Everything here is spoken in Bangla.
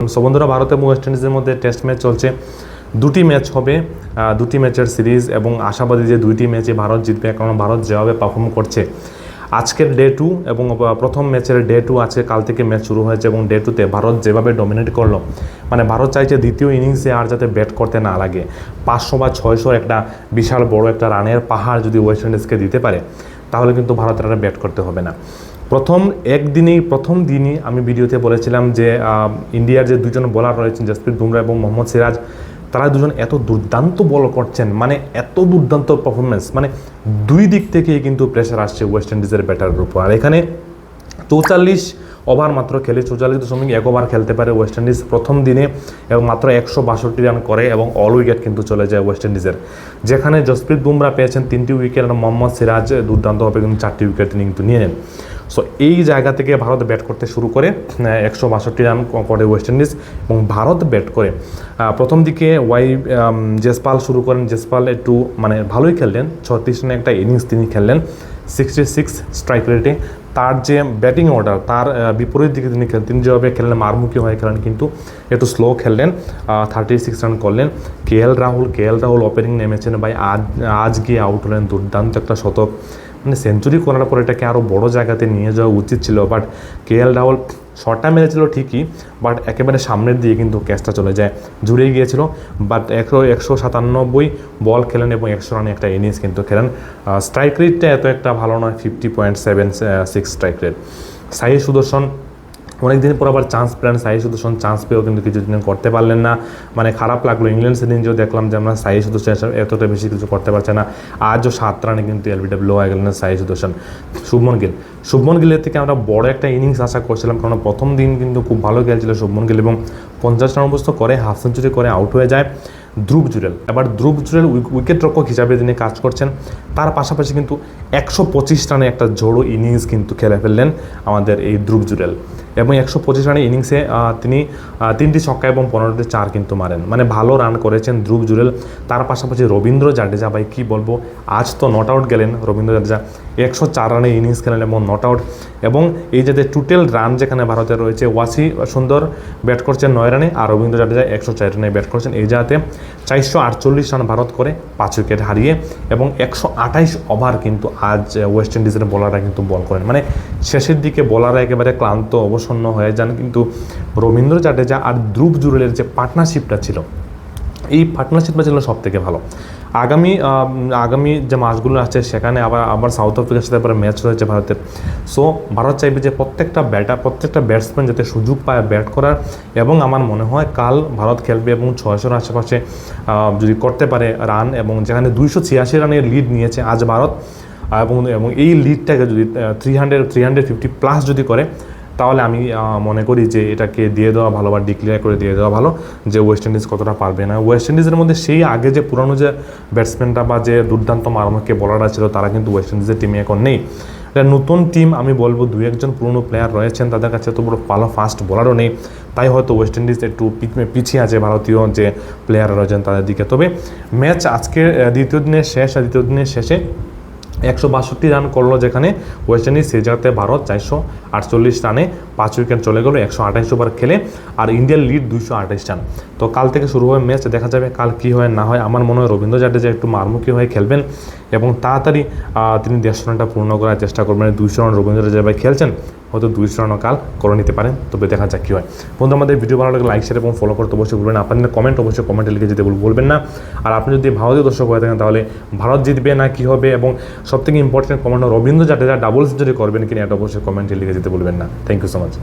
সো বন্ধুরা, ভারত এবং ওয়েস্ট ইন্ডিজের মধ্যে টেস্ট ম্যাচ চলছে। দুটি ম্যাচ হবে, দুটি ম্যাচের সিরিজ, এবং আশাবাদী যে দুইটি ম্যাচে ভারত জিতবে, কারণ ভারত যেভাবে পারফর্ম করছে। আজকের ডে 2 এবং প্রথম ম্যাচের ডে 2 আছে, কাল থেকে ম্যাচ শুরু হয়েছে, এবং ডে 2তে ভারত যেভাবে ডমিনেট করলো, মানে ভারত চাইছে দ্বিতীয় ইনিংসে আর যাতে ব্যাট করতে না লাগে। 500 বা 600 একটা বিশাল বড় একটা রানের পাহাড় যদি ওয়েস্ট ইন্ডিজকে দিতে পারে, তাহলে কিন্তু ভারতের আর ব্যাট করতে হবে না। প্রথম দিনই আমি ভিডিওতে বলেছিলাম যে ইন্ডিয়ার যে দুজন বোলার রয়েছেন, জসপ্রীত বুমরা এবং মোহাম্মদ সিরাজ, তারা দুজন এত দুর্দান্ত বল করছেন, মানে এত দুর্দান্ত পারফরমেন্স, মানে দুই দিক থেকেই কিন্তু প্রেশার আসছে ওয়েস্ট ইন্ডিজের ব্যাটারের উপর। আর এখানে 44 ওভার মাত্র খেলে 44.1 ওভার খেলতে পারে ওয়েস্ট ইন্ডিজ প্রথম দিনে, এবং মাত্র 162 রান করে, এবং অল উইকেট কিন্তু চলে যায় ওয়েস্ট ইন্ডিজের। যেখানে জসপ্রীত বুমরা পেয়েছেন 3টি উইকেট, আর মোহাম্মদ সিরাজ দুর্দান্তভাবে কিন্তু 4টি উইকেট তিনি কিন্তু নিয়ে নেন। সো এই জায়গা থেকে ভারত ব্যাট করতে শুরু করে 162 রান করে ওয়েস্ট ইন্ডিজ, এবং ভারত ব্যাট করে প্রথম দিকে জেসপাল শুরু করেন। জেসপাল একটু মানে ভালোই খেললেন, 36 রানে একটা ইনিংস তিনি খেললেন 66 স্ট্রাইক রেটে। তার যে ব্যাটিং অর্ডার, তার বিপরীত দিকে তিনি যেভাবে খেললেন, মারমুখী হয়ে খেলেন, কিন্তু একটু স্লো খেললেন, 36 রান করলেন। কেএল রাহুল ওপেনিং নেমেছেন ভাই, আজ গিয়ে আউট হলেন, দুর্দান্ত একটা শতক, মানে সেঞ্চুরি করার পর এটাকে আরও বড় জায়গাতে নিয়ে যাওয়া উচিত ছিল, বাট কেএল রাহুল শটটা মেরেছিল ঠিকই, বাট একেবারে সামনের দিকে কিন্তু ক্যাচটা চলে যায়, জুড়ে গিয়েছিল। বাট 197 বল খেলেন এবং 100 রানে একটা ইনিংস কিন্তু খেলেন। স্ট্রাইক রেটটা এত একটা ভালো নয়, 50.76 স্ট্রাইক রেট। সাই সুদর্শন অনেকদিন পর আবার চান্স পেলেন। সাই সুদর্শন চান্স পেয়েও কিন্তু কিছুদিন করতে পারলেন না, মানে খারাপ লাগলো। ইংল্যান্ড সিরিজেও দেখলাম যে আমরা সাই সুদর্শন এতটা বেশি কিছু করতে পারছে না। আজও 7 রানে কিন্তু এলবিডব্লিউ হয়ে গেলেন সাই সুদর্শন। শুভমন গিলের থেকে আমরা বড় একটা ইনিংস আশা করছিলাম, কারণ প্রথম দিন কিন্তু খুব ভালো খেলছিল শুভমন গিল, এবং 50 রান অবস্থা করে হাফ সেঞ্চুরি করে আউট হয়ে যায় ধ্রুব জুরেল। এবার ধ্রুব জুরেল উইকেট রক্ষক হিসাবে তিনি কাজ করছেন, তার পাশাপাশি কিন্তু 125 রানে একটা জোড়ো ইনিংস কিন্তু খেলে ফেললেন আমাদের এই ধ্রুব জুরেল, এবং 125 রানের ইনিংসে তিনি 3টি ছক্কা এবং 15টি 4 কিন্তু মারেন, মানে ভালো রান করেছেন ধ্রুব জুরেল। তার পাশাপাশি রবীন্দ্র জাডেজা, ভাই কী বলবো, আজ তো নট আউট গেলেন রবীন্দ্র জাডেজা, 104 রানের ইনিংস খেলেন এবং নট আউট। এবং এই যে টোটাল রান যেখানে ভারতের রয়েছে, ওয়াসি সুন্দর ব্যাট করছেন 9 রানে, আর রবীন্দ্র জাডেজা 104 রানে ব্যাট করছেন। এই জায়গাতে 448 রান ভারত করে 5 উইকেট হারিয়ে, এবং 128 ওভার কিন্তু আজ ওয়েস্ট ইন্ডিজের বোলাররা কিন্তু বল করেন, মানে শেষের দিকে বোলাররা একেবারে ক্লান্ত অবসন্ন হয়ে যান। কিন্তু রবীন্দ্র জাডেজা আর ধ্রুব জুরেলের যে পার্টনারশিপটা ছিল, এই পার্টনারশিপটা ছিল সব থেকে ভালো। আগামী যে মাসগুলো আছে, সেখানে আবার সাউথ আফ্রিকার সাথে আবার ম্যাচ রয়েছে ভারতের। সো ভারত চাইবে যে প্রত্যেকটা ব্যাটসম্যান যাতে সুযোগ পায় ব্যাট করার, এবং আমার মনে হয় কাল ভারত খেলবে এবং 600 আশেপাশে যদি করতে পারে রান, এবং যেখানে 286 রানের লিড নিয়েছে আজ ভারত, এবং এই লিডটাকে যদি 350 প্লাস যদি করে, তাহলে আমি মনে করি যে এটাকে দিয়ে দেওয়া ভালো, বা ডিক্লেয়ার করে দিয়ে দেওয়া ভালো যে ওয়েস্ট ইন্ডিজ কতটা পারবে না। ওয়েস্ট ইন্ডিজের মধ্যে সেই আগে যে পুরনো যে ব্যাটসম্যানটা বা যে দুর্দান্ত মারমুখী বোলাররা ছিল, তারা কিন্তু ওয়েস্ট ইন্ডিজের টিমে এখন নেই। এটা নতুন টিম, আমি বলবো 2-1 পুরনো প্লেয়ার রয়েছেন, তাদের কাছে তো ভালো ফাস্ট বোলারও নেই, তাই হয়তো ওয়েস্ট ইন্ডিজ একটু পিছিয়ে আছে ভারতীয় যে প্লেয়াররা রয়েছেন তাদের দিকে। তবে ম্যাচ আজকে দ্বিতীয় দিনের শেষে 162 রান করলো যেখানে ওয়েস্ট ইন্ডিজ, সেই জায়গাতে ভারত 448 রানে 5 উইকেট চলে গেলো 128 ওভার খেলে, আর ইন্ডিয়ার লিড 228 রান। তো কাল থেকে শুরু হবে ম্যাচ, দেখা যাবে কাল কী হয় না হয়। আমার মনে হয় রবীন্দ্র জাডেজা একটু মারমুখী হয়ে খেলবেন, এবং তাড়াতাড়ি তিনি 150 রানটা পূর্ণ করার চেষ্টা করবেন। 200 রান রবীন্দ্র জাডেজা ভাই খেলছেন, হয়তো 200 রানও কাল করে নিতে পারেন, তবে দেখা যাক কী হয়। বন্ধু, আমাদের ভিডিও ভালো লাগলে লাইক, শেয়ার এবং ফলো করতে অবশ্যই ভুলবেন না। আপনাদের কমেন্ট অবশ্যই কমেন্টে লিখে যেতে বলবেন না। আর আপনি যদি ভারতীয় দর্শক হয়ে থাকেন, তাহলে ভারত জিতবে না কী হবে, এবং সবথেকে important comment Ravindra Jadeja double century করবেন কিনা, এটা অবশ্যই কমেন্টে লিখে যেতে বলবেন না। Thank you so much.